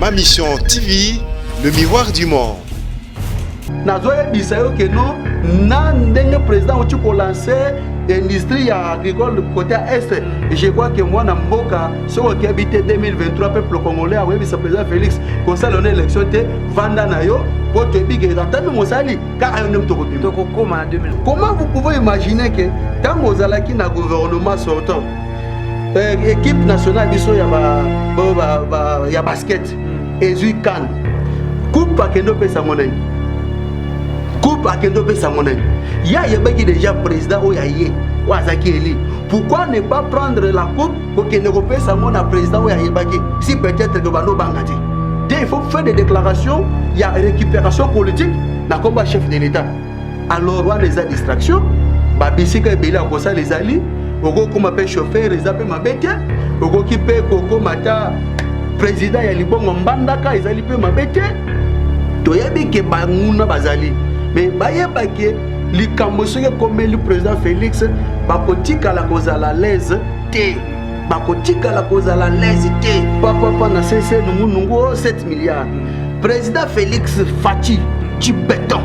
Ma mission TV, le miroir du monde. Nazoye bisayo que non, n'andenge président où tu peux lancer l'industrie agricole côté est. Et je crois que moi, Namboka, ce qui habite 2023, peuple congolais, a oui, vice-président Félix, comme ça, l'on a élection, Vanda Nayo, pour te dire que t'as mis Mosali, car il y a un homme. Comment vous pouvez imaginer que quand vous allez dans le gouvernement sortant, l'équipe nationale, il y a basket, et Zuikan, coupe à Kendo Pesamonen. Coupe à Kendo Pesamonen. Il y a déjà président ou Yaye, ou Azaki Eli. Pourquoi ne pas prendre la coupe pour Kendo Pesamona président ou Yaye Baki? Si peut-être que Bano Bangati. Il faut faire des déclarations, il y a récupération politique dans le combat chef de l'État. Alors, on a des distractions, Babisika et Bela Kosa les alliés, Ogo comme appelle chauffeur, les appels ma bête, Ogo qui paie Koko Mata, président Yalibon Mbandaka, ils allaient payer ma bête. Toyabi ke Banguna Bazali. Mais Bayeba ke Likamboso comme le président Félix, Bakotika la cause à la l'aise, T. Bakotika la cause à la l'aise, T. Papa na cessé nous 7 milliards. Président Félix Fati, Tibeton.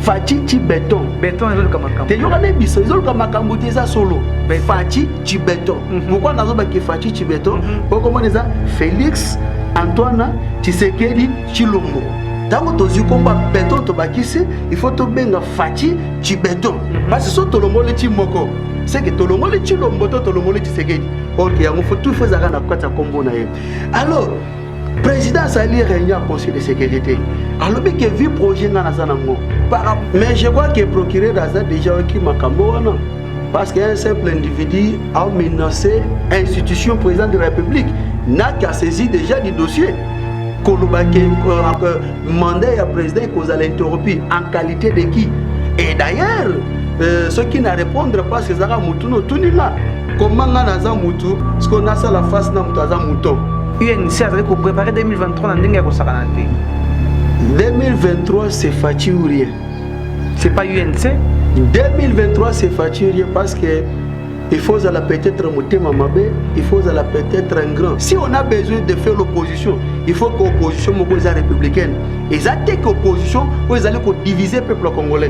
Fati Tibeton. Béton est le Kamakam. Tu as des bisous, ils ont le Kamakam, ça solo. Fati Tibeton. Pourquoi nous avons dit Fati Tibeton? Pourquoi nous avons Félix Antoine Tshisekedi Tshilombo. Tant que tu as combat béton, il faut te benga Fati Tibeton. Parce que si tu as le Tshimoko, c'est que tu as le Tshilombo, tu as le Tshisekedi. Ok, il faut tout faire ça dans le combo. Alors, président Sali réunion au Conseil de sécurité. Alors, il y a vu projet dans la zone. Mais je crois que le procureur a déjà qui m'a cambouré. Parce qu'un simple individu a menacé l'institution président de la République. N'a qu'à saisir déjà du dossier. Mandat à président qu'on a interrompu en qualité de qui? Et d'ailleurs, ceux qui ne répondent pas, c'est Zara Moutou, tout là. Comment on a Moutou? Parce qu'on a ça la face dans Mouton. UNC a préparé 2023 dans le 2023, c'est Fati ou rien. C'est pas UNC? 2023, c'est Fati ou rien parce que il faut peut-être monter Mamabé, il faut peut-être un grand. Si on a besoin de faire l'opposition, il faut que l'opposition soit républicaine. Et ça, dès que l'opposition, vous allez diviser le peuple congolais.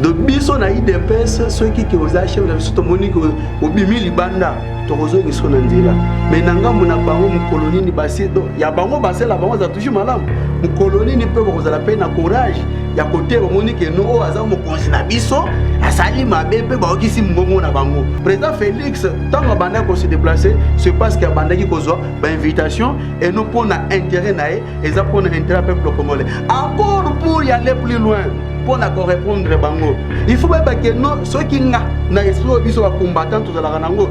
Donc, si on a eu des personnes, ceux qui ont acheté, surtout Monique, au Bimi Libanda, Torozo qui sont en Dira. Mais Nanga, mon abamo, mon colonie, ni bassé, il y a bango bassé, la bango, ça toujours malade. Mon colonie, ni peut vous avez peine à courage. Il y a côté, Monique, et nous, au hasard, mon conseil d'abisso, à Sali, ma bébé, bah, qui si mon abango. Président Félix, tant que Banda qu'on se déplacer, c'est parce qu'il y a Banda qui cause invitation et nous pour intérêt naé et ça pour intérêt peuple congolais. Encore pour y aller plus loin, pour répondre bango. Il faut pas que nous ceux qui na esprit biso ba combattant tout la ranango.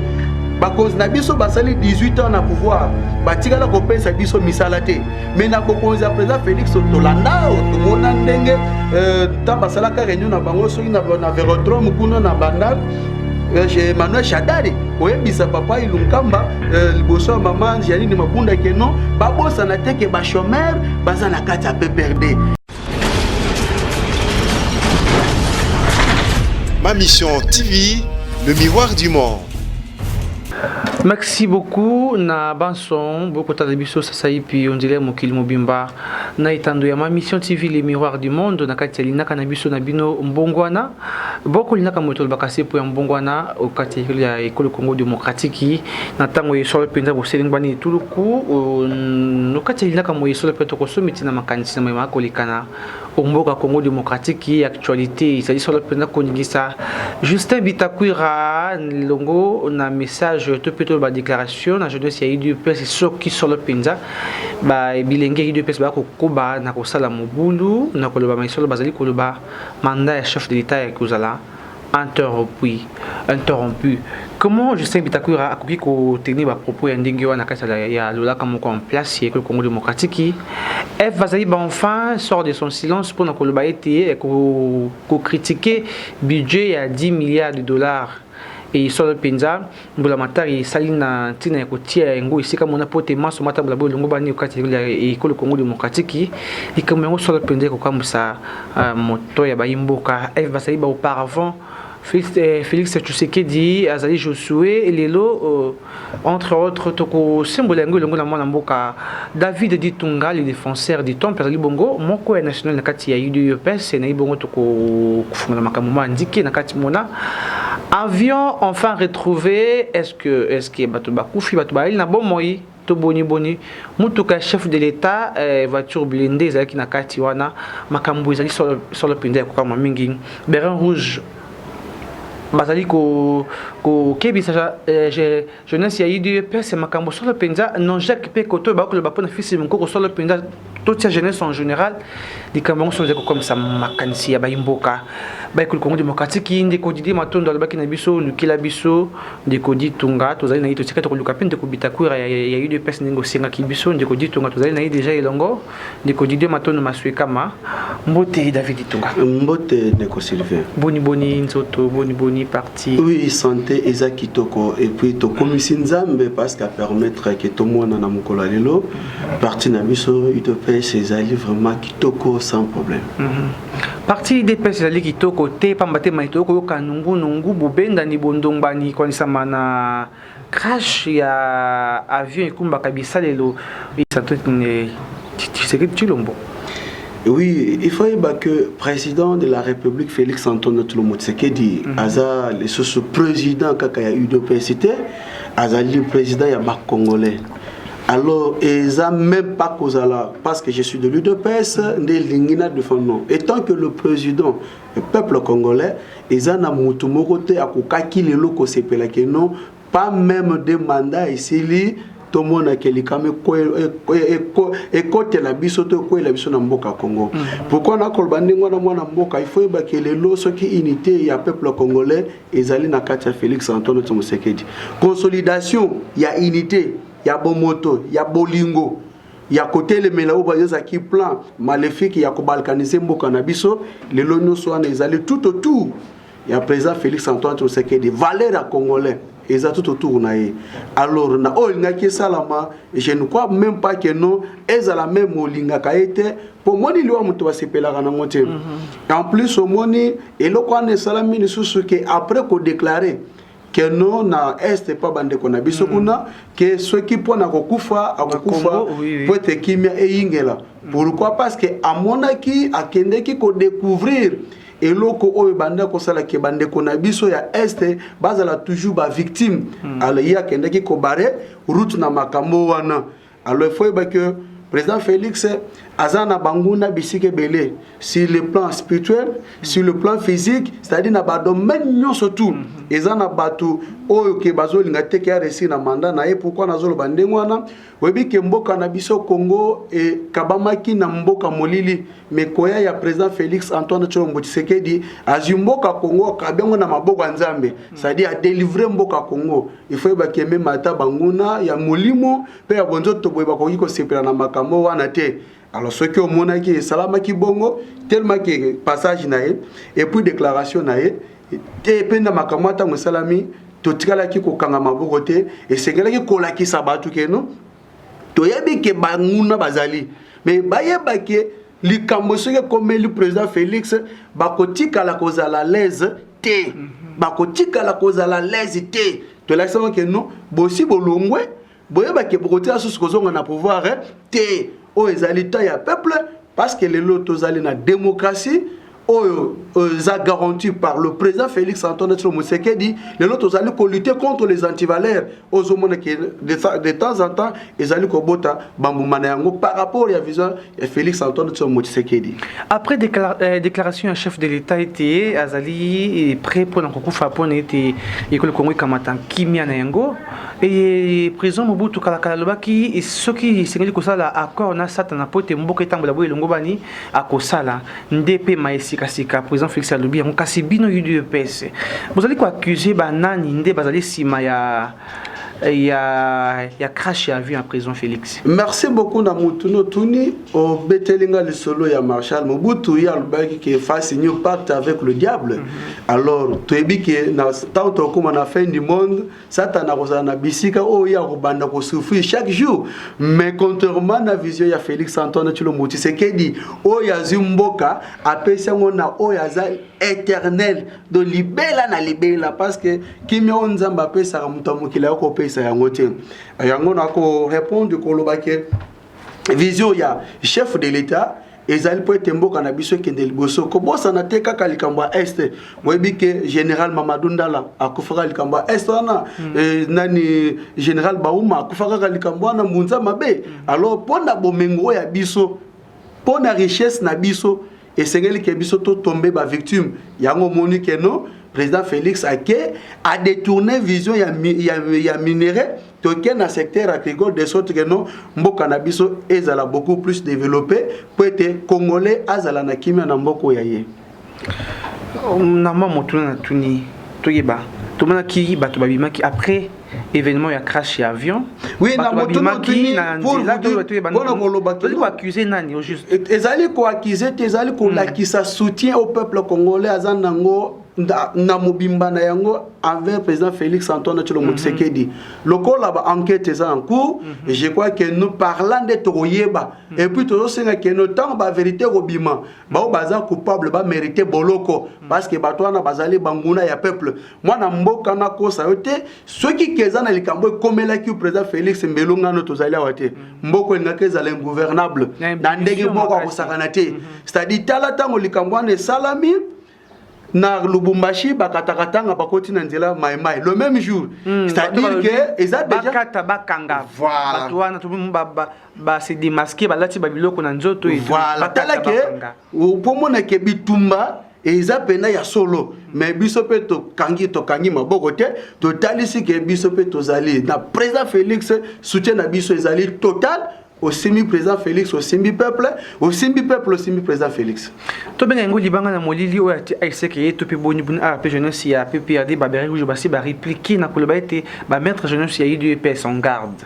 Ba cause na biso ba sali 18 ans na pouvoir. Ba tika la kopesa biso misalate. Mais na ko cause président Félix Tolanda to mona ndenge tamba sala ka réunion na bango so na Vélodrome kuna na Bandal. J'ai Manuel Chadari, oyebisa papa ilunkamba liboso maman Janine Mabunda keno babosa na teke ba chômeur baza na kati ya PPRD. Ma mission TV, le miroir du monde. Merci beaucoup na banson beaucoup de biso sasa ipi on dirait mokili mobimba na itando ya ma mission TV le miroir du monde na kati lina kana biso na bino mbongwana beaucoup lina ka moto bakase po ya mbongwana au kati ya école Congo démocratique na tango yesolo penza ko seling bani tuluku no kati lina ka mo yesolo peto ko somiti na makanisi na ma kolikana mboka Congo démocratique actualité ça dit solo penza ko ngisa Justin Bitakwira longo na message to ba déclaration na jeunesse ya UDPS soki solo penza ba bilenge UDPS ba ko koba na ko sala mobulu na ko loba maisolo bazali ko loba mandat ya chef de l'état ya kozala interrompu. Comment Justin Bitakwira a koki ko tenir ba propos ya ndenge wana kasa ya lola comme en place ya Congo démocratique F Vazali ba enfin sort de son silence pour na ko loba été ko critiquer budget ya 10 milliards de dollars et solo penza mbula matari salina tina ya kotia ngo isika mona pote maso mata mbula bolongo bani okati ya ekolo Congo démocratique ikamongo solo penza ko kamusa moto ya bayimboka F Basali ba auparavant Félix Tshisekedi azali Josué lelo entre autres toko symbole ngo longo na mwana mboka David Ditunga le défenseur du temple azali bongo moko ya national na kati ya UDPS na ibongo toko kufunga makambo mandiki na kati mona avion enfin retrouvé est-ce que bato bakufi bato baili na bomoi to boni mutuka chef de l'état voiture blindée ezalaki na kati wana makambo ezali sur le pinde ko kama mingi Bérin Rouge bazali ko kebisa jeunesse ya UDPS makambo sur le penza non Jacques Pekoto ba ko le bapona fils mon sur le penza toute sa jeunesse en général di kambango so comme ça makanisi ya baimboka ba ko Congo démocratique indi ko didi matondo albaki na biso lukila biso de ko ditunga tozali na ito tikata ko lukapende ko bitakura ya UDPS ningo singa kibiso de ko ditunga tozali na déjà elongo de ko didi matondo masweka ma mbote David Ditunga mbote neko Sylvain boni nzoto boni parti oui santé eza kitoko et puis to komisi nzambe parce qu'à permettre que tout monde na mukolo lelo parti na biso UDPS ezali vraiment kitoko sans problème parti UDPS ezali kitoko te pambate maitoko yoka nungu bobenda ni bondombani konisama na crash ya avion ekumba kabisa lelo isantone Tshisekedi Tshilombo. Oui, il faut que le président de la République, Félix Antoine Tshisekedi, aza le président qui a eu de PST, aza le président y a pas congolais. Alors, ils n'ont même pas cause là, parce que je suis de l'UDPS, des lignes de fond. Et tant que le président, le peuple congolais, ils ont un moutoumorote à Koukaki, les locaux, c'est non, pas même des mandats ici. Tout le monde a quelqu'un et côté la bisoto quoi la biso na mboka Congo. Pourquoi na kolbandi ngwana mwana mboka il faut que les loso qui unité ya peuple congolais ezali na kati ya Félix Antoine Tshisekedi. Consolidation ya unité ya bomoto ya bolingo ya côté le melao bayoza qui plan maléfique ya ko balkaniser mboka na biso les lono so na ezali tout autour ya président Félix Antoine Tshisekedi valeur à congolais. Et ça tout autour naïe. Alors na olinga qui salama, je ne crois même pas que non, eza la même olinga ka été pour moi ni loi muto basepela kana ngote. En plus au moni et lo kwa ne salami ni susu que après qu'on déclarer que non na est pas bande kona biso kuna que ceux qui pona kokufa akokufa pote kimia e ingela. Pourquoi parce que amonaki akendeki ko découvrir et loko oyo banda ko sala ke bande ko na biso ya este bazala toujours ba victime alors ya kende ki ko bare route na makambo wana alors il faut que président Félix azana banguna bisike belé sur le plan spirituel sur le plan physique c'est-à-dire na ba domaine nyonso tout ezana batu oyo ke bazolinga te ke resi na mandat na ye pourquoi nazolo bande ngwana webi ke mboka na biso Congo et kabamaki na mboka molili mais koya ya président Félix Antoine Tshisekedi azimboka Congo kabengo na maboko nzambe c'est-à-dire a délivrer mboka Congo il faut ba ke même ata banguna ya molimo pe ya bonzo to boyeba ko yiko sepela na makambo wana te. Alors ce que mona ki salama ki bongo tellement que passage nae et puis déclaration nae et penda makamata musalami to tikala ki ko kanga maboko te et sengela ki kola ki sabatu ke no to yebi ke banguna bazali mais bayeba ke likambo soke comme le président Félix bakotika la cause à la l'aise te bakotika la cause à la l'aise te to la savons que non bosi bolongwe boyeba ke bokotika sous kozonga na pouvoir te o ezali ta ya peuple parce que les lots tozali na démocratie ça garanti par le président Félix Antoine Tshisekedi les lots tozali ko lutter contre les antivaleurs aux hommes qui de temps en temps ezali ko bota bambumana yango par rapport à la vision Félix Antoine Tshisekedi. Après déclaration un chef de l'État était azali prêt pour l'encokufa pour était école Congo kamata kimia na yango et président Mobutu Kalakala lobaki et ceux qui sengeli ko sala accord na satana pote mboka etambola boye longo bani akosala ndp maisi kasika président Félix alobi yango kasi bino UDPS vous allez ko accuser banani nde bazali sima il y a crash à vue en prison Félix. Merci beaucoup na mutuno tuni au betelinga le solo ya Marshal Mobutu ya lubaki qui fasse un pacte avec le diable. Alors tu ebi que na tant comme on a fin du monde Satan a rozana bisika o ya robanda ko souffrir chaque jour mais contrairement na vision ya Félix Antoine Tshilombo c'est que dit o ya zimboka apesa ngona o ya za éternel de libela na libela parce que kimi on nzamba pesa mutu mukila ko pesa ya ngote yango na ko répondre ko lobake vision ya chef de l'état ezali po temboka na biso kende liboso ko bosa na teka kalikamba est moyebi ke général Mamadou Ndala akufaka likamba est wana nani général Bauma akufaka likamba na munza mabe alors pona bomengo ya biso pona richesse na biso esengeli ke biso to tomber ba victime yango moni ke no président Félix a détourné vision ya minerai toke na secteur agricole de sorte que non mboka na biso ezala beaucoup plus développé pour être congolais azala na kimia na mboko ya ye na mama tuna tuni toyeba tomana ki bato babimaki après événement ya crash ya avion oui na motuna tuni pour vous accuser nani au juste ezali ko accuser ezali ko lakisa soutien au peuple congolais azanango na mobimba na yango envers président Félix Antoine Tshilombo Tshisekedi lokola ba enquête est en cours et je crois que nous parlant de toyeba et puis tout ça que no temps ba vérité robima ba baza coupable ba mériter boloko parce que batwana bazali banguna ya peuple moi na mboka na kosa yote ceux qui keza na likambo komela ki président Félix Mbelonga no tozali awate mboko ngakeza l'ingouvernable na ndenge moko ko sakanate c'est-à-dire tala tango likambo ne salami na Lubumbashi bakatakatanga bakoti na nzela maimai le même jour c'est-à-dire que ils a déjà bakata bakanga voilà batwana tout ba se démasquer balati babiloko na nzoto et voilà tala que pour mona ke bitumba et ils a pena ya solo mais biso pe to kangi maboko te to talisi ke biso pe to zali na président Félix soutien na biso ezali total au semi-président Félix, au semi-peuple, au semi-président Félix. Tu bien ngo libanga na molili o ati aisekeye to pe boni buni a pe jeunesse ya PPRD ba beri jo basi ba répliquer na koloba ete ba mettre jeunesse ya UDPS en garde.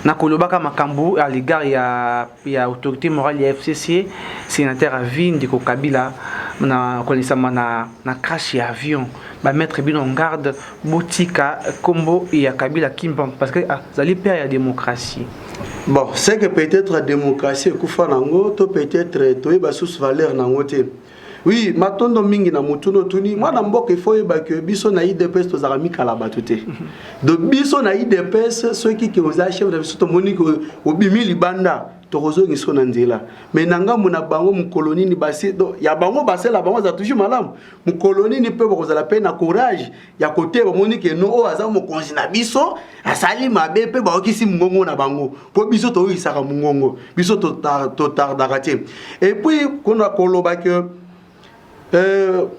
Na koloba ka makambo à l'égard ya autorité morale ya FCC sénateur à Vinde de Kabila na kolisama na crash ya avion ba mettre bien en garde botika kombo ya Kabila Kimba parce que zali père ya démocratie. Bon, c'est que peut-être la démocratie kufa nango to peut-être to ba sous valeur nango te. Oui, matondo mingi na mutuno tuni moi na mboka il faut ba que biso na IDPS to zarami kala batute. De biso na IDPS ceux qui oza chef de biso to monique obimi libanda to rozo ngiso na nzela. Mais nanga muna bango mu colonie ni basi do ya bango basi la bango za toujours malamu. Mu colonie ni pe ko za la peine na courage ya côté ba monique no o aza mo konjina biso asali mabe pe ba okisi mungongo na bango. Po biso to isaka mungongo. Biso to tardakate. Et puis qu'on a koloba que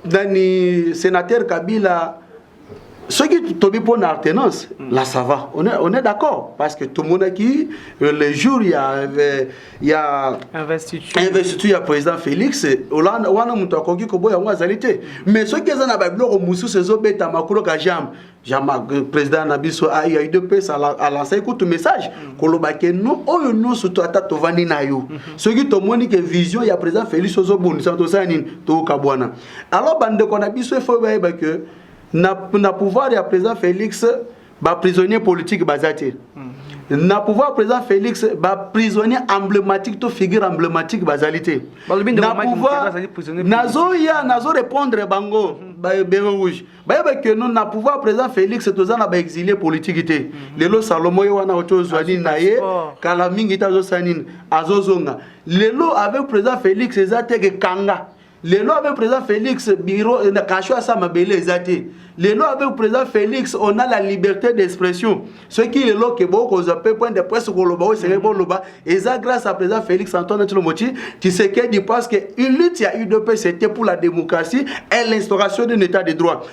Dani sénateur Kabila, ceux qui tombent pour l'alternance, là ça va, on est d'accord, parce que tout le monde a qui, le jour il y a investiture, il y a président Félix, mais ceux qui sont dans la Bible, c'est un peu de président Nabiso a eu deux pèses à lancer écoute message kolobake no oyo no surtout ata tovandi na yo ceux qui to moni que vision ya président Félix Ozobuni santo sanine to kabwana alors bande ko na biso faut ba que na pouvoir ya président Félix ba prisonnier politique bazate na pouvoir président Félix ba prisonnier emblématique to figure emblématique bazalité na pouvoir nazo répondre bango ba béro rouge ba que non na pouvoir président Félix tozana ba exilé politique té lelo Salomo yo wana otozwani naye kala mingi tazo sanine azozonga lelo avec président Félix ezate ke kanga lelo avec président Félix bureau na kashwa sa mabele ezate lelo avec président Félix on a la liberté d'expression ce qui est là que beaucoup de point de presse ko loba c'est bon loba et ça grâce à président Félix Antoine Tshilombo Tshisekedi parce que une lutte a eu de paix c'était pour la démocratie et l'instauration d'un état de droit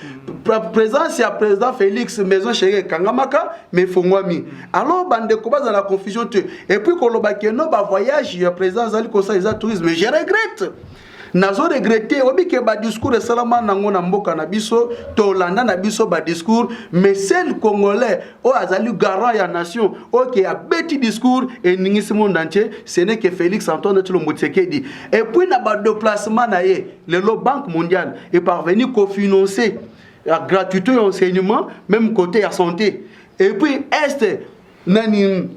présence à président Félix maison chérie Kangamaka mais Fongwami alors bande ko dans la confusion et puis ko loba que non ba voyage président Zali Kosa tourisme mais je regrette nazo regretter obi ke ba discours salama nango na mboka na biso to landa na biso ba discours mais celle congolais o azali garant ya nation OK a beti discours et ningisi monde entier ce n'est que Félix Antoine Tshilombo Tshisekedi et puis na ba déplacement na ye le Banque mondiale est parvenu cofinancer la gratuité et enseignement même côté la santé et puis est nani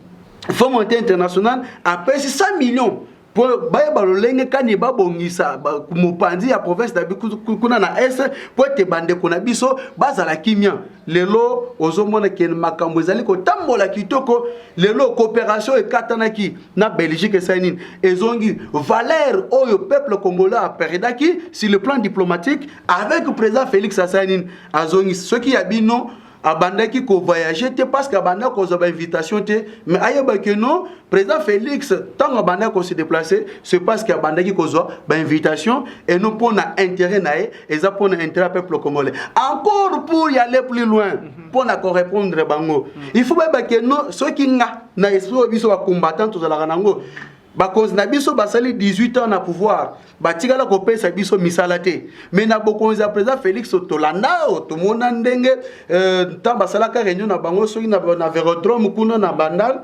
Fonds monétaire international a payé 100 millions pour ba lolenge kaniba bongisa mopanzi ya province da kuna na est pour te bande kuna biso bazala kimia lelo ozomona ke makambo ezali ko tambola kitoko lelo coopération e katanaki na Belgique et Sainin ezongi valeur oyo peuple congolais a perdaki sur le plan diplomatique avec le président Félix Sainin azongi ce qui a bino abandaki ko voyager te parce que abandaki ko zoba invitation te mais ayeba que non président Félix tant abandaki ko se déplacer c'est parce que abandaki ko zo ba invitation et non pour na intérêt naé et ça pour na intérêt peuple congolais encore pour y aller plus loin pour na correspondre bango il faut ba que non ceux qui nga na esprit biso ba combattant to za la nango ba cause na biso basali 18 ans na pouvoir batikala ko pesa biso misala te mais na bokonzi ya président Félix Tolanda to mona ndenge tamba sala ka réunion na bango soki na Vélodrome kuna na Bandal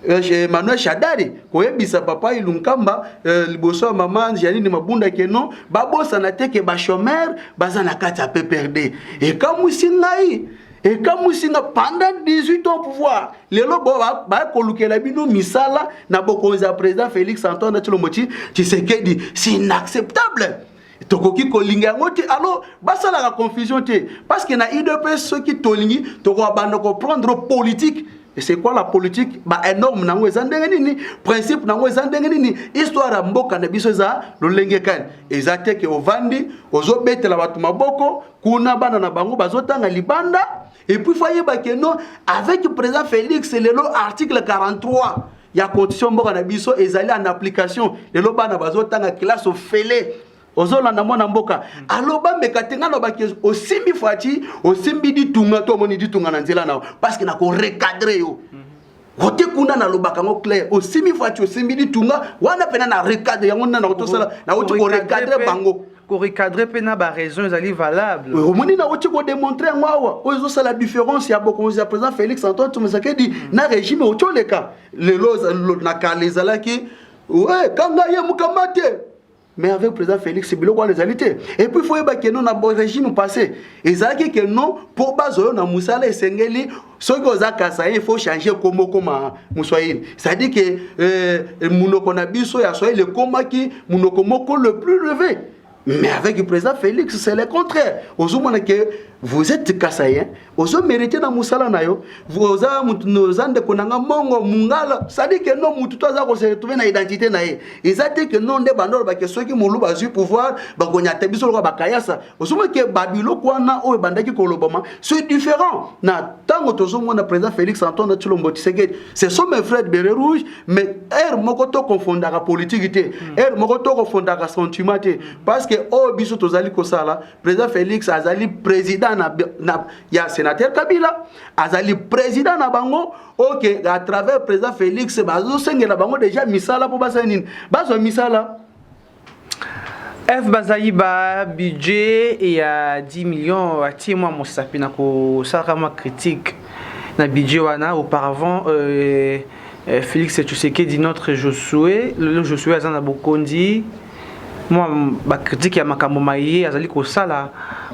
Emmanuel Shadari koyebisa papa Ilunkamba liboso maman Janine Mabunda keno babosana te ke ba chômeur bazana kati ya PPRD et comme singai et comme si pendant 18 ans au pouvoir, les lobos ba kolukela bino misala na bokonzi ya président Félix Antoine Tshilombo Tshisekedi, c'est inacceptable. Tokoki kolinga ngoti alors basala la confusion te parce que na IDP ceux qui tolingi toko abanda ko prendre politique. Et c'est quoi la politique? Ba énorme nango ezandenge nini, principe nango ezandenge nini, histoire ya mboka na biso za lolenge kan. Ezate ke ovandi, ozobetela batu maboko, kuna bana na bango bazotanga libanda. Et puis foyer ba ke non avec le président Félix lelo article 43 ya constitution mboka na biso ezali en application. Lelo bana bazotanga classe au félé. Ozolanda mwana mboka aloba mekatenga no baki osimbi fati osimbi ditunga to moni ditunga na nzela na parce que na ko recadrer yo kote kuna na lobaka ngo clair osimbi fati osimbi ditunga wana pena na recadrer yango na ko tosala na ko recadrer bango ko recadrer pena ba raison ezali valable omoni na ko démontrer ngwa ozo sala la différence ya bokonzi ya président Félix Antoine Tshisekedi na régime otoleka lelo na kalezala ki ouais kanga ye mukamate. Mais avec le président Félix, c'est bien les alités. Et puis il faut que nous avons un régime passé. Et ça que nous, pour baser na Moussala et Sengeli, ce que il faut changer comme Moussoïl. C'est-à-dire que Mounokonabiso y a le combat qui Mounokomoko le plus levé. Mais avec le président Félix, c'est le contraire. Que vous êtes Kassaïen, vous méritez dans Moussala Nayo, vous avez nos ande konanga mongo mungala, ça dit que non, tout ça se retrouver dans l'identité naïe. Et ça dit que non, des bandors, que ceux qui m'ont eu pouvoir, bagonya tebiso le bakayasa. Vous savez que Babilo Kwana ou Bandaki Kolobama, c'est différent. Na tango tozo mona président Félix Antoine Tshilombo Tshisekedi, c'est son mes frères bérets rouge, mais mokoto confondara politique, mokoto confondara sentiment, parce que oh biso tozali kosala, président Félix azali président na ya sénateur Kabila azali président na bango OK à travers président Félix bazo sengela bango déjà misala po basanine bazo misala F Bazaïba budget et à 10 millions à ti moi mon sapina ko sarama critique na budget wana auparavant Félix Tshisekedi notre Josué le Josué azana bokondi moi ba critique ya makambo maye azali ko sala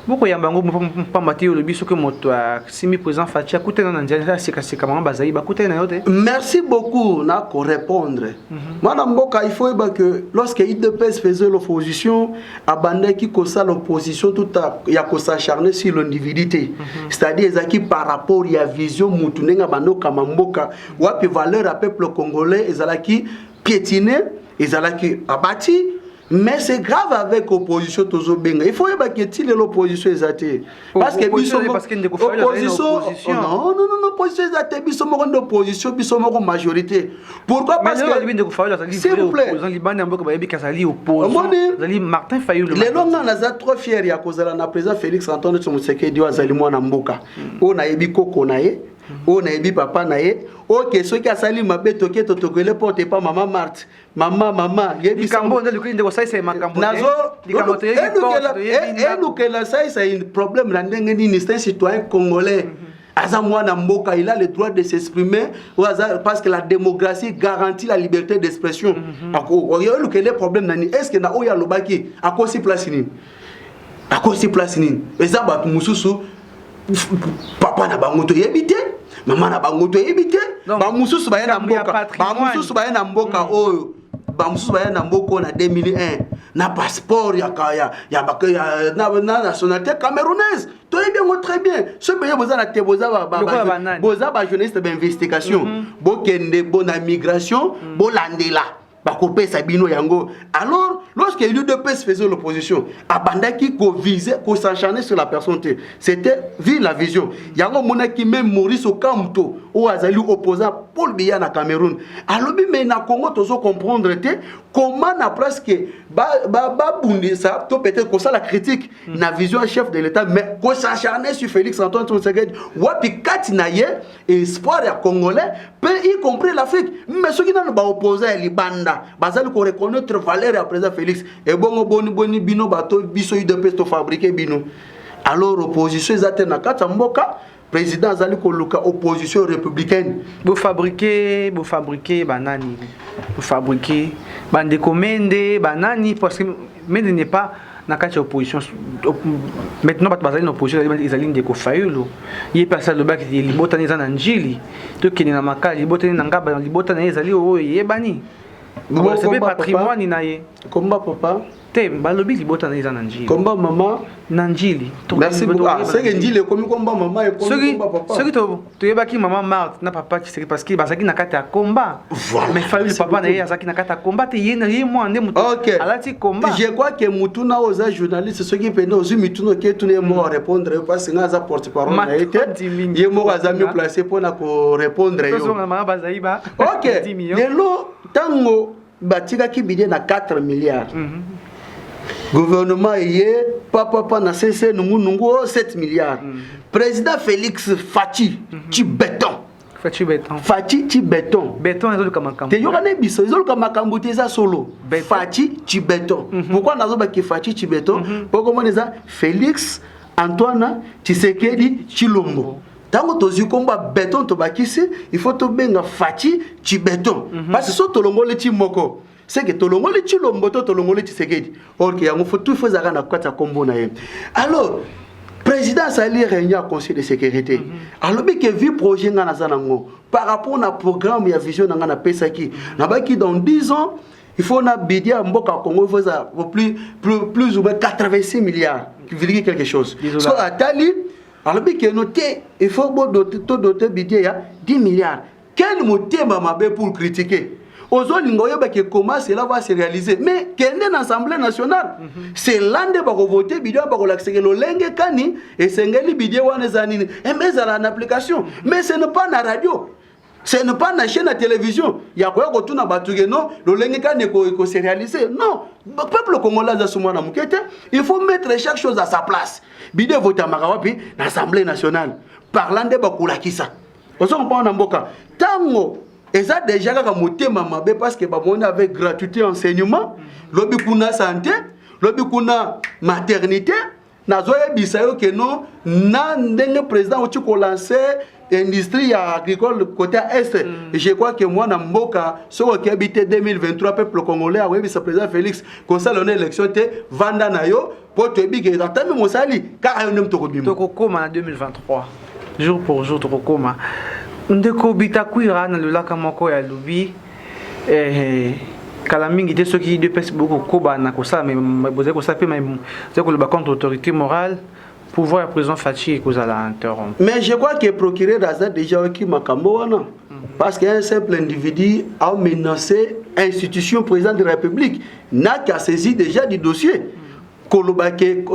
boko yamba ngo pambati le biso que moto simi président Fatia kutena na ndia seka mama bazai ba kutena yote. Merci beaucoup na ko répondre. Moi mboka il faut que lorsque IDPS faisait l'opposition abandaki ko ça l'opposition tout ya ko s'acharner sur l'individualité. C'est-à-dire ezaki par rapport ya vision mutu nenga bando kama mboka wapi valeur à peuple congolais ezalaki piétiner ezalaki abati. Mais c'est grave avec l'opposition Tozo Benga. Il faut que l'opposition est athée. Parce que l'opposition, non, l'opposition est athée. Ils sont en opposition, ils sont en majorité. Pourquoi? Parce que, s'il vous plaît, Martin Fayulu. Les longs sont trop fiers. Il y a le président Félix Antoine Tshisekedi Azali Mwana Mboka. On a Ebiko Konaye. o na yebi papa na ye OK ceux qui a sali mabe toke totokele porte pas maman Marthe mama yebi kambo nde lukindi ko sai makambo nazo elukela sai c'est un problème na ndenge nini c'est un citoyen congolais Azamwana Mboka, il a le droit de s'exprimer parce que la démocratie garantit la liberté d'expression. Le problème est-ce que na oya lobaki à quoi si place ni à quoi si place ni ezaba mususu papa na bangoto yebite maman na bangoto yebite ba mususu ba na mboka oyo ba mususu ba na mboka na 2001 na passeport ya na nationalité camerounaise. Très bien. Ce pays boza ba journaliste d'investigation, bo kende bona migration, bo landela. Alors, lorsque l'UDPS faisait l'opposition, Abandaki ko visait, ko s'acharner sur la personne, c'était vu la vision. Il y a un moment qui même Maurice Okamto, ou Azali opposant Paul Biya na Cameroun. Alors, mais na Congo, tu dois comprendre comment na presque bundi ça, peut-être que ça la critique, na vision chef de l'État, mais ko s'acharner sur Félix Antoine Tshisekedi, wapi kati na ye, espoir ya Congolais, y compris l'Afrique. Mais ceux qui n'ont pas opposé à l'Ibanda, bazali ko reconnaître valeur à président Félix et bongo boni bino bato biso UDPS to fabriquer bino. Alors opposition ezate na kata mboka président azali ko luka opposition républicaine bo fabriquer banani bo fabriquer bande commande banani parce que mais n'est pas na kata opposition maintenant bat bazali na opposition ezali ndeko fayulu ye personne le bac il botani za na njili to kini na makali botani na ngaba libotani ezali oyo yebani. C'est pas patrimoine naie. Combat papa. Te balobi libota na izana njili. Combat maman nanjili. Merci beaucoup. C'est que njili comme combat maman et combat papa. Ce qui to yebaki maman Marthe na papa qui c'est parce que bazaki na kata combat. Mais fallait papa na yazaki na kata combat te yena ye mo ande mutu. Alati combat. Je crois que mutu na oza journaliste ceux qui pendant aux mutu que tout ne mo répondre parce que ngaza porte-parole na été. Ye mo aza mieux placé pour na ko répondre yo. OK. Lelo tango batika ki bidé na 4 milliards. Gouvernement yé papa na CC nungu 7 milliards. Président Félix Fachi ti béton. Fachi ti béton. Béton ezolu kama kambo. Te yokane biso ezolu kama kambo te za solo. Fachi ti béton. Pourquoi nazo ba ki Fachi ti béton? Pourquoi comment ça Félix Antoine Tshisekedi Chilombo. Tango tozi komba béton to bakisi, il faut to benga Fachi ti béton. Parce que so to longole ti moko. C'est que to longole ti lombo to longole ti Tshisekedi. OK, yango faut tout faut zaka na kwata kombo na ye. Alors, président Sali réunion conseil de sécurité. Alors bien que vu projet ngana zanango par rapport na programme ya vision ngana pesaki. Na baki dans 10 ans, il faut na bidia mboka Congo il faut plus ou moins 86 milliards, quelque chose. So atali alors bien que noté il faut doter bidia ya 10 milliards. Quel motif mamabe pour critiquer? Ozolingo yoba que comment cela va se réaliser mais quelle est l'Assemblée nationale c'est l'ande ba voter bidia ba l'accéder le lenge kani et sengeli bidia wana zanini et mais ça en application mais ce n'est pas na radio ce n'est pas na chaîne de télévision il y a quoi que tout na batuge non le lenge kani ko se réaliser non le peuple congolais za soumana mukete il faut mettre chaque chose à sa place bidia voter makawapi na l'Assemblée nationale parlant de ba kulakisa on pas na mboka tango. Et ça déjà quand motema mabe parce que on avec gratuité enseignement, lobi kuna santé, lobi kuna maternité, nazoye bisayo que non na ndenge président otu ko lancer industrie agricole côté est. Et je crois que moi na mboka so qui habite 2023 peuple congolais a sa président Félix comme ça l'on élection té vanda na yo pour te bi que atami mosali car on aime to kobima. To kokoma en 2023. Jour pour jour to kokoma. Ndeko bitakwira na lulaka moko ya lubi kala mingi te soki de pesi beaucoup koba na kosa mais boze ko sape mais c'est que le contre autorité morale pouvoir la président Fachi et cause à l'interrompre. Mais je crois que procureur a déjà qui makambo wana parce qu'un simple individu a menacé institution président de la République n'a qu'à saisir déjà du dossier. Kolobake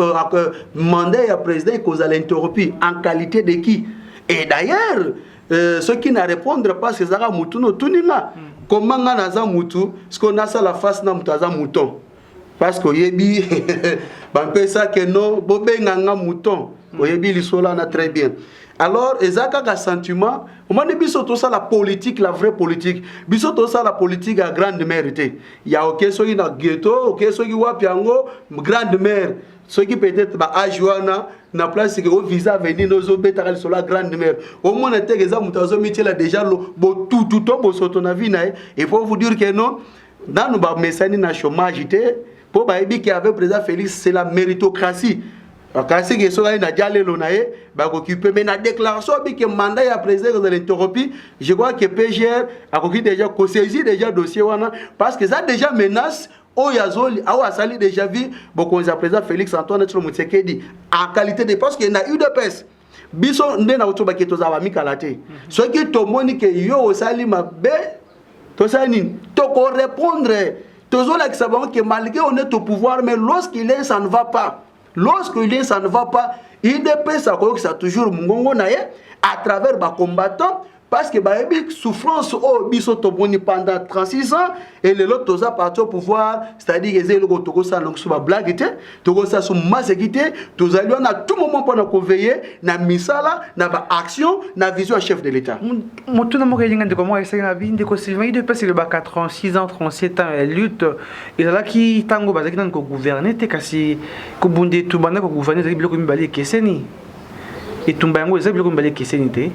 mandat à président cause à l'interrompre en qualité de qui? Et d'ailleurs ceux qui ne répondent pas c'est ça mutu no tunina comment ngana za mutu ce qu'on a ça la face na mutaza mouton parce que yebi ban pesa que non bobenga nga mouton oyebi lisola na très bien Alors, ezaka ka sentiment, on m'a dit biso tout ça la politique, la vraie politique. Biso tout ça la politique à grande mère était. Il y a OK ceux qui na ghetto, OK ceux qui wapiango, grande mère. Ceux qui peut-être ba ajuana na place que au visa venir nos obéta sur la grande mère. Au moins était exemple mutazo métier là déjà bo tout bo soto na vie na et faut vous dire que non dans nos ba messani na chômage était pour ba ebi qui avait président Félix c'est la méritocratie. Quand c'est que soit na dialé lonae ba occuper mais la déclaration bi que mandat ya président de l'interrompu je crois que PGR a occupé déjà saisi déjà dossier wana parce que ça déjà menace Oyazoli a sali déjà vu beaucoup de président Félix Antoine Tshisekedi en qualité de parce qu'il y a eu de peste biso nde na utoba ke toza ba mikalate ce qui to moni que yo osali mabe to sani to ko répondre tozo la savons que malgré on est au pouvoir mais lorsqu'il est ça ne va pas. Lorsqu'il est, ça ne va pas. IDP, ça toujours mungongo naye à travers les combattants parce que bah souffrance au biso toboni pendant 36 ans et les autres toza parti au pouvoir, c'est-à-dire que les autres togo ça donc sur blague était, togo ça sur massacité, toza lui on a tout moment pendant qu'on veiller na misala, na ba action, na vision chef de l'État. Moto na mokelinga de comment essayer na vie de ko Sylvain IDP c'est le ba 86 ans, 37 ans elle lutte et là qui tango bazaki nan ko gouverner te kasi ko bunde tout banda ko gouverner za biloko mibali keseni. Et tumbango za biloko mibali keseni te.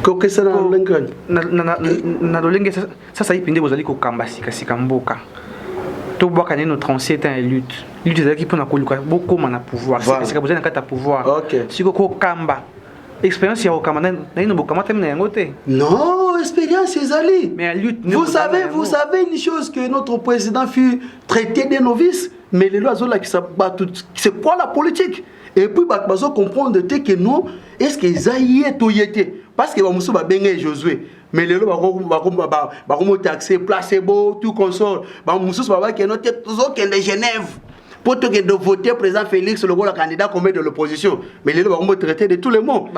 Koke sana lengani na lolenge ça ipinde bozali ko kamba sika mboka to bwaka neno 37 ans lutte ezaki pona koluka bokoma na pouvoir c'est que bozali na kata pouvoir siko ko kamba expérience ya okama na ino bokama tem na yango te non expérience ezali mais lutte vous savez une chose que notre président fut traité de novice mais les lois là qui c'est quoi la politique et puis bazo comprendre que non est-ce que zaïe toyete parce que bamusu ba benga Josué mais les lois ba taxer placebo tout consort bamusu ba que non toujours que de Genève pour te de voter président Félix le rôle candidat comme de l'opposition mais les lois vont traiter de tous les mots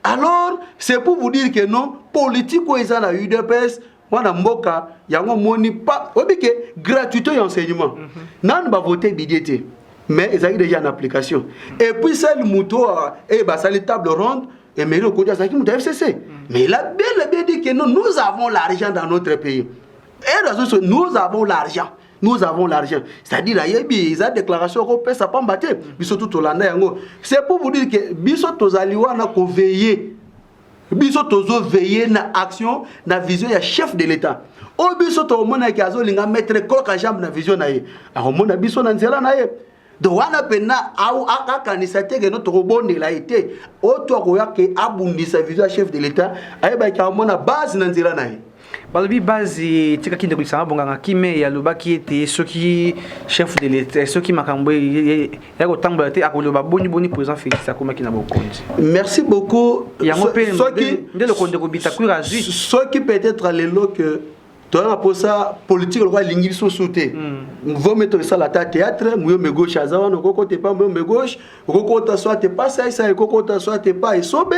alors c'est pour vous dire que non politique ou ils la UDPS wana mboka yango moni pas obike gratuité et enseignement nan ba voter bidété mais ils ont déjà en application et puis celle mouto et bah ça les table ronde et mais le côté ça qui mouto FCC mais il a bien dit que nous avons l'argent dans notre pays et nous avons l'argent c'est-à-dire là ils ont déclaration européenne ça pas battre biso tout Hollande yango c'est pour vous dire que biso tozaliwa na ko veiller biso tozo veiller na action na vision ya chef de l'État o biso to mona ki azolinga mettre koka jambe na vision na ye a mona biso na nzela na ye donc wana pena au akanisa te que notre bonne la été auto ko ya ke abundisa vision chef de l'État ayeba ka mona base na nzela na ye balobi base tika kinde kulisa bonganga kime ya lobaki ete soki chef de l'État soki makambo ya ko tambola te akoloba boni président Félix akomaki na bokonzi merci beaucoup soki ndelo konde ko bitakura zui soki peut-être lelo que toi pour ça politique le roi lingi so sauter vous mettre ça la théâtre moi me gauche azawa no côté pas moi me gauche côté soit t'es pas ça côté soit t'es pas et sobe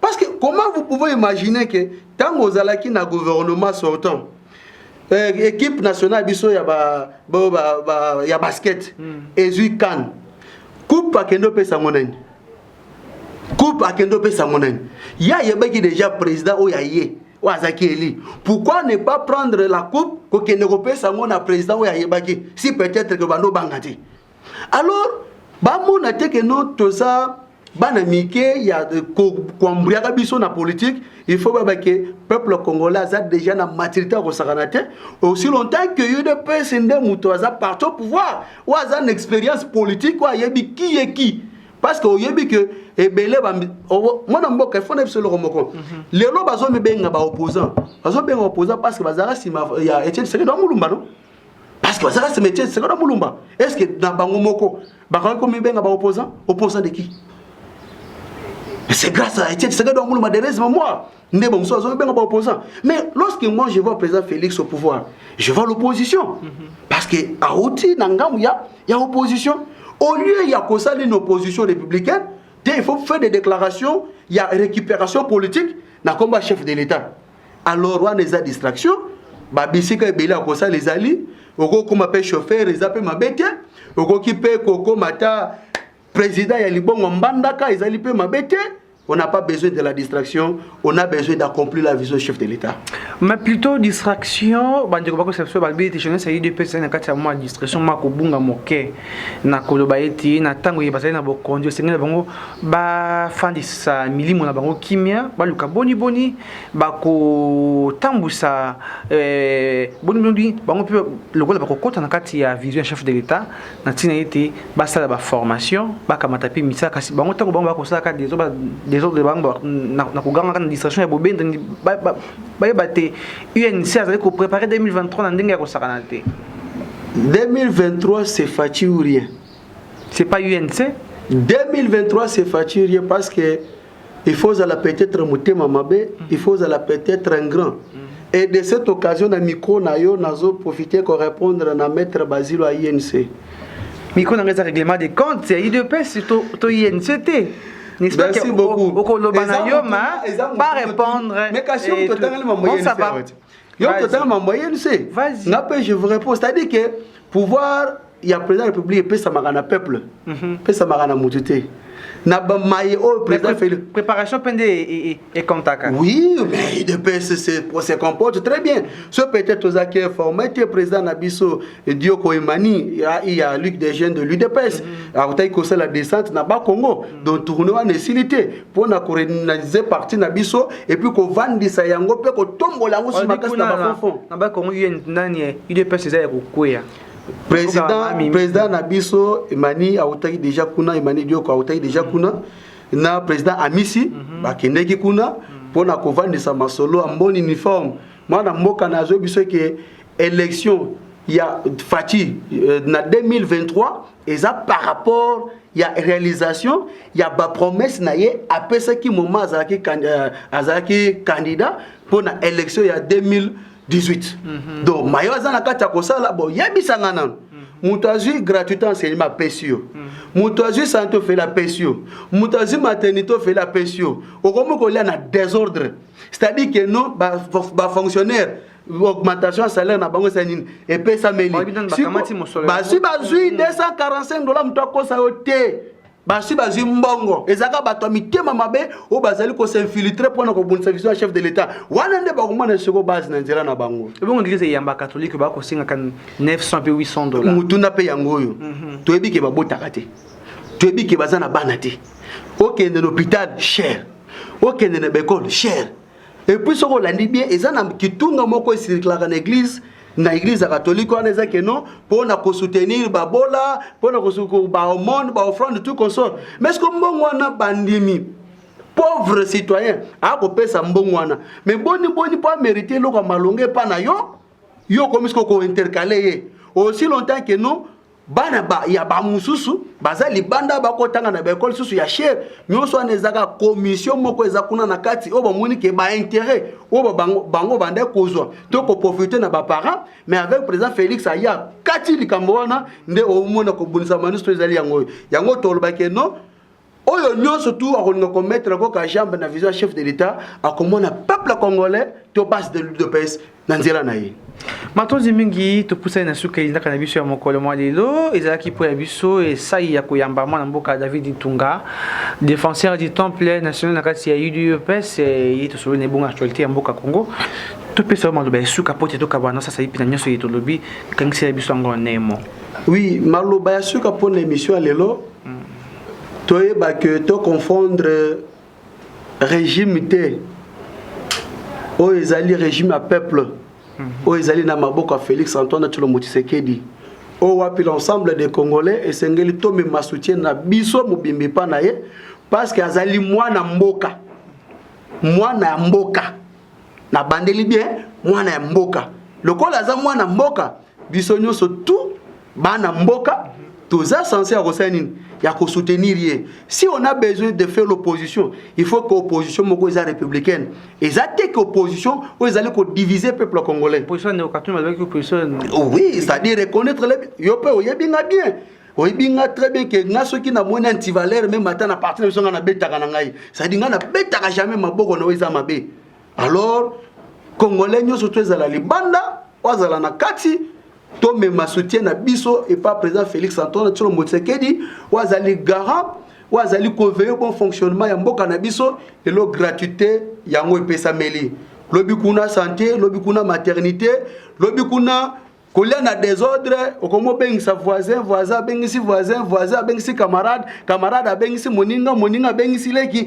parce que comment vous pouvez imaginer que tant aux alaki na gouvernement sortant équipe nationale biso ya ya basket ezui kan coupe akendo pesa monene ya yebaki déjà président o ya ye pourquoi ne pas prendre la coupe que ne repère ça mon président si peut-être que bando bangati alors ba mona te que non tout ça banamike il y a kombria biso na politique il faut que peuple congolais a déjà na maturité ko sakanate aussi longtemps que eu de personnes muto za partout pouvoir ou a une expérience politique ou yebi qui est qui parce que yebi que ebele ba mona mboka fona biso le romoko lelo bazo mebenga ba opposant parce que bazara sima ya Etienne Tshisekedi wa mulumba non parce que bazara se Etienne Tshisekedi wa mulumba est-ce que na bango moko ba ko mebenga ba opposant de qui c'est grâce à Etienne Tshisekedi wa mulumba de raison moi ndé bon so mebenga ba opposant mais lorsque moi je vois le président Félix au pouvoir je vois l'opposition parce que a outi nangamu ya opposition au lieu il y a qu'on ça une opposition républicaine. Il faut faire des déclarations, il y a récupération politique, na combat chef de l'État. Alors, on a des distractions, babisika ebele akosa les alliés, oko kuma pe chauffeur, ils appellent ma bête, oko ki pe koko mata président ya libongo mbandaka, ils alliés pe ma bête, on n'a pas besoin de la distraction, on a besoin d'accomplir la vision du chef de l'État. Mais plutôt distraction, c'est UDPS na kati ya moi distraction mako bunga moke na koloba eti na tango ye basali na bokonzi sengela bango ba fandisa milimo na bango kimia ba luka boni ba ko tambusa boni bango pe lokola ba ko kota na kati ya vision chef de l'État na tina eti ba sala ba formation ba kamata pe misa kasi bango tango bango ba ko sala ka des autres bango na ko ganga na distraction ya bobenda ba bate UNC a ko préparer 2023 na ndenge ya ko sakana te 2023 c'est fatigué ou rien. C'est pas UNC 2023 c'est fatigué ou rien parce que il faut peut-être monter mamabe, il faut peut-être un grand. Et de cette occasion na micro na yo nazo profiter ko répondre na maître Basile à INC. Micro na les règlement des comptes, c'est IDPS to INCT. Merci beaucoup. Pas répondre. Mais question totalement moyenne. Vas-y. Je vous réponds. C'est-à-dire que pouvoir, il y a président de la République et puis ça m'a peuple. Puis ça m'a moutité. Préparation pendé et contact. Oui, mais IDPS se comporte très bien. Ce peut-être aux acquis formés, le président Nabiso Dioko Imani, il y a Luc des jeunes de l'UDPS. À côté de la descente n'a pas Congo. Donc tourner en nécessité pour la coordonner partie Nabiso et puis qu'on vende des sayango puis qu'on tombe là où sur ma casse là-bas fond. N'a Congo UDPS c'est à Kokoya. Président Nabiso Imani a otaki déjà kuna Imani Dioko a otaki déjà kuna na président Amisi bakendeki kuna pona kovandi sa masolo en bon uniforme moi na mboka na zo biso ke élection ya Fati na 2023 et ça par rapport il y a réalisation il y a ba promesse na ye après ce qui moment azaki candidat pour na élection ya 2018. Donc mayo azana kata kosala bo yebisanga nan mutazi gratuité enseignement pesio mutazi santé fait la pesio mutazi maternité fait la pesio okomo ko na désordre c'est-à-dire que non ba fonctionnaire augmentation salaire na bango sanine et pe ça meli ba si bazui $245 mutako sa yote basi bazi mbongo ezaka bato mitema mabe o bazali ko s'infiltrer pour na ko bonne service chef de l'État wana nde ba komana seko base na nzela na bango ebongo église yamba catholique ba ko singa kan $900 pe $800 mutuna pe yango yo toyebi ke babotaka te toyebi ke bazana bana te okende l'hôpital cher okende na école cher et puis soko landi bien ezana kitunga moko circulaire na église na église catholique on est que non pour na ko soutenir babola pour na ko soutenir ba aumône ba offrande tout consort mais ce que mbongo na bandimi pauvre citoyen a ko pesa mbongo na mais boni pas mériter lo ko malonge pa na yo comme ce ko intercaler aussi longtemps que non bana ba ya ba mususu bazali banda ba ko tanga na ba école susu ya cher nyonso anezaka commission moko ezakuna na kati o ba moni ke ba intérêt o ba bango bande kozwa to ko profiter na ba parents mais avec président Félix aya kati likambo wana nde o mona ko bunisa ministre ezali yango toloba ke non oyo nyonso tout a ko commettre ko ka jambe na vision chef de l'État a komona peuple congolais to base de l'UDPS na nzela na ye. Matozi mingi topusai na suka ilaka na biso ya mokolo mwa lelo ezalaki po ya biso esai ya koyamba mwana mboka David Ntunga défenseur du temple national na kati ya UDPS ye tosolo na bonga actualité ya mboka Congo topesa maloba ya suka pote to kabana sasa ipi na nyonso yetolobi kangisi ya biso ngo nemo. Oui, maloba ya suka pour l'émission lelo toyeba que to confondre régime te o ezali régime à peuple o ezali na maboko ya Félix Antoine Tshilombo Tshisekedi o wapi l'ensemble des Congolais et sengeli to me soutien na biso mobimbi pa na ye parce que azali mwana mboka na bandeli bien mwana ya mboka lokola aza mwana mboka biso nyonso tout bana mboka toza censé à soutenir. Si on a besoin de faire l'opposition, il faut que l'opposition soit républicaine. Et ça, dès que l'opposition, vous allez diviser le peuple congolais. Oui, c'est-à-dire reconnaître les... Oui, bien très bien que nous sommes qui ont anti-valeur, même maintenant, à partir de ce qu'on a bêta, c'est-à-dire qu'on a bêta jamais ma boue, on a mabé. Alors, Congolais, nous sommes tous à la Libanda, ou à la Nakati, to me ma soutien na biso et pas président Félix Antoine Tshilombo Tshisekedi wazali garant ou azali veiller bon fonctionnement ya mboka na biso et lo gratuité yango epesa meli lobi kuna santé lobi kuna maternité lobi kuna kolia na désordre okomo bengisa voisin bengisi voisin bengisi camarade bengisi moninga bengisi leki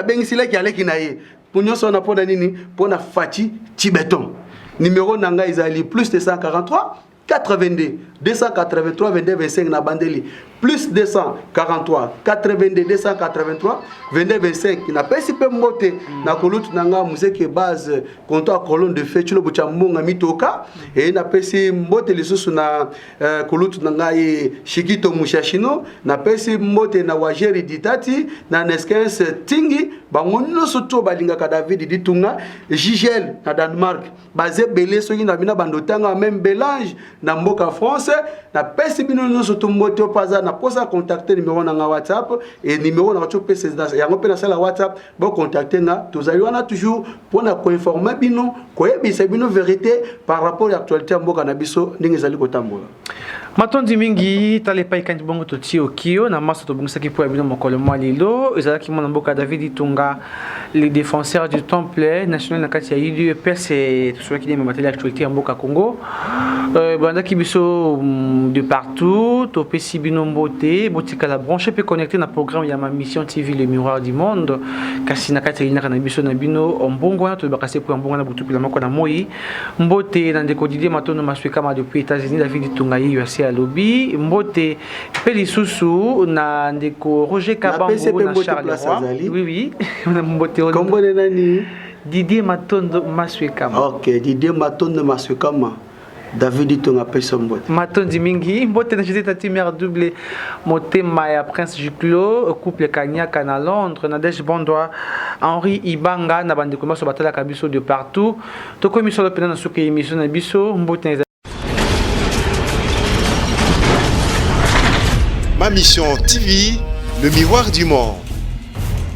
bengisi leki aleki na ye punyoso na pona nini pona Fachi Tibeton numéro nanga izali plus 243 82 283 22 25 na bandeli plus 243 82 283 22 25 na pesi pe mbote na kolutu nanga museke base konto a colonne de feu chilo bucha mbonga mitoka et na pesi mbote lisusu na kolutu nanga ye Shikito Mushashino na pesi mbote na wajeri ditati na neskens tingi bango nyonso to balingaka David ditunga Gigel na Danemark basé belé soki na bina bandotanga même Belange na mboka France na pesi bino nyonso to mbote opaza na posa contacter numéro na WhatsApp et numéro na to pesi yango pe na sala WhatsApp bo contacter na tozali wana toujours pour na ko informer bino ko yebisa bino vérité par rapport à l'actualité mboka na biso ndenge ezali kotambola matondi mingi tale pai kanti bongo to tio kio na maso to bongisa ki po bino mokolo malilo ezalaki mona mboka David Tunga les défenseurs du temple national na kati ya UDPS et tout ce qui est matériel actualité mboka Congo banda ki biso de partout to pesi bino mbote botika la branche peut connecter na programme ya ma mission TV le miroir du monde kasi na kati ya na biso na bino mbongo na to bakase po mbongo na butu pila mako na moi mbote na ndeko Didier Matondo masweka ma depuis États-Unis David Tunga USA lobby mbote peli susu na ndeko Roger Kabango na Charles oui on a mbote kombo nani Didier Matondo masweka OK Didier Matondo masweka David Tunga pesa mbote matondi mingi mbote na jete tati mère double motema ya Prince Juclo couple Kanyaka na Londres na Nadège Bondoa Henri Ibanga na bande komaso batala kabiso de partout to komiso pena na suke émission na biso mbote na Ma mission TV, le miroir du monde.